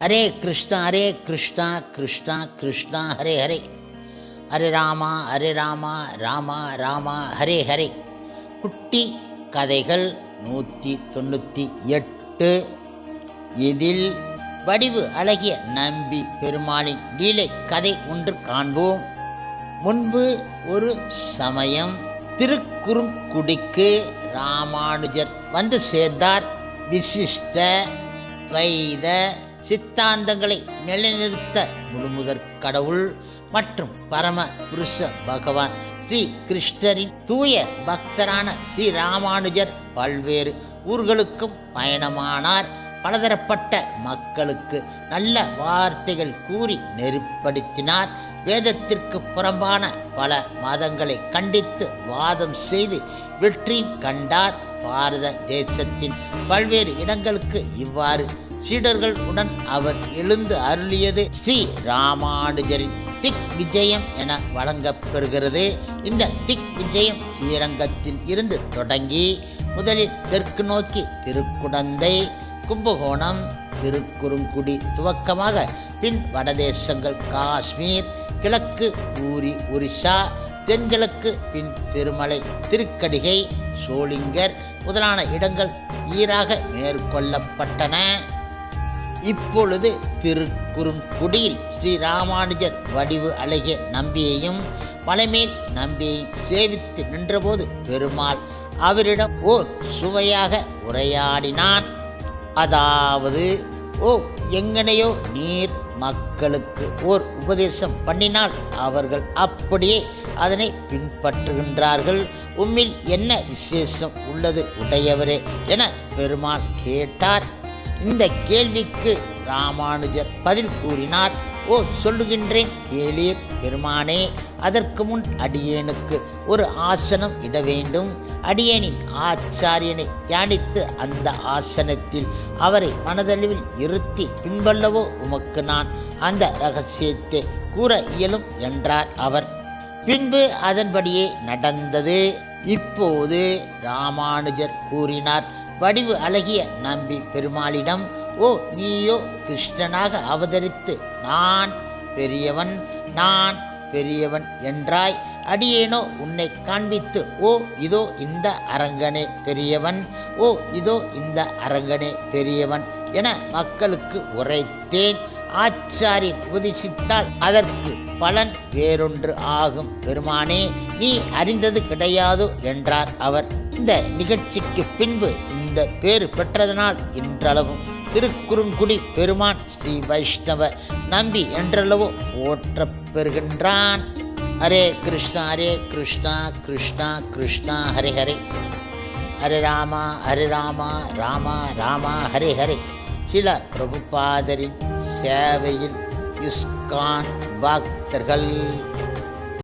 ஹரே கிருஷ்ணா கிருஷ்ணா கிருஷ்ணா ஹரே ஹரே, ஹரே ராமா ராமா ராமா ஹரே ஹரே. குட்டி கதைகள் 198. இதில் வடிவு அழகிய நம்பி பெருமாளின் லீலை கதை ஒன்று காண்போம். முன்பு ஒரு சமயம் திருக்குறுங்குடிக்கு ராமானுஜர் வந்து சேர்ந்தார். விசிஷ்ட வைத சித்தாந்தங்களை நிலைநிறுத்த முழுமுதற் கடவுள் மற்றும் பரம புருஷ பகவான் ஸ்ரீ கிருஷ்ணரின் தூய பக்தரான ஸ்ரீ ராமானுஜர் பல்வேறு ஊர்களுக்கும் பயணமானார். பலதரப்பட்ட மக்களுக்கு நல்ல வார்த்தைகள் கூறி நெருப்படுத்தினார். வேதத்திற்கு புறம்பான பல மதங்களை கண்டித்து வாதம் செய்து வெற்றி கண்டார். பாரத தேசத்தின் பல்வேறு இடங்களுக்கு இவ்வாறு சீடர்கள் உடன் அவர் எழுந்து அருளியது ஸ்ரீ ராமானுஜரின் திக் விஜயம் என வழங்கப்பெறுகிறது. இந்த திக் விஜயம் ஸ்ரீரங்கத்தில் இருந்து தொடங்கி முதலில் தெற்கு நோக்கி திருக்குடந்தை, கும்பகோணம், திருக்குறுங்குடி துவக்கமாக, பின் வடதேசங்கள் காஷ்மீர், கிழக்கு பூரி ஒரிசா, தென்கிழக்கு பின் திருமலை, திருக்கடிகை, சோளிங்கர் முதலான இடங்கள் ஈராக மேற்கொள்ளப்பட்டன. இப்பொழுது திருக்குறுங்குடியில் ஸ்ரீ ராமானுஜர் வடிவு அழகிய நம்பியையும் மலைமேல் நம்பியையும் சேவித்து நின்றபோது பெருமாள் அவரிடம் ஓர் சுவையாக உரையாடினான். அதாவது, ஓ எங்கனையோ நீர் மக்களுக்கு ஓர் உபதேசம் பண்ணினால் அவர்கள் அப்படியே அதனை பின்பற்றுகின்றார்கள். உம்மில் என்ன விசேஷம் உள்ளது உடையவரே என பெருமாள் கேட்டார். இந்த கேள்விக்கு ராமானுஜர் பதில் கூறினார். ஓ சொல்லுகின்றேன் கேளீர் பெருமானே. அதற்கு முன் அடியேனுக்கு ஒரு ஆசனம் இட வேண்டும். அடியேனின் ஆச்சாரியனை தியானித்து அந்த ஆசனத்தில் அவரை மனதளவில் இருத்தி பின்பல்லவோ உமக்கு நான் அந்த இரகசியத்தை கூற இயலும் என்றார் அவர். பின்பு அதன்படியே நடந்தது. இப்போது ராமானுஜர் கூறினார். வடிவு அழகிய நம்பி பெருமாளிடம், ஓ நீயோ கிருஷ்ணனாக அவதரித்து நான் பெரியவன் என்றாய். அடியேனோ உன்னை காண்பித்து, ஓ இதோ இந்த அரங்கனே பெரியவன், ஓ இதோ இந்த அரங்கனே பெரியவன் என மக்களுக்கு உரைத்தேன். ஆச்சாரியன் உபதேசித்தால் அதற்கு பலன் வேறொன்று ஆகும் பெருமானே, நீ அறிந்தது கிடையாது என்றார் அவர். இந்த நிகழ்ச்சிக்கு பின்பு இந்த பேறு பெற்றதனால் இன்றளவும் திருக்குறுங்குடி பெருமான் ஸ்ரீ வைஷ்ணவ நம்பி என்றளவோ போற்றப் பெறுகின்றான். ஹரே கிருஷ்ணா கிருஷ்ணா கிருஷ்ணா ஹரே ஹரே, ஹரே ராமா ராமா ராமா ஹரே ஹரே. சில பிரபுபாதரின் சேவையில் இஸ்கான் பக்தர்கள்.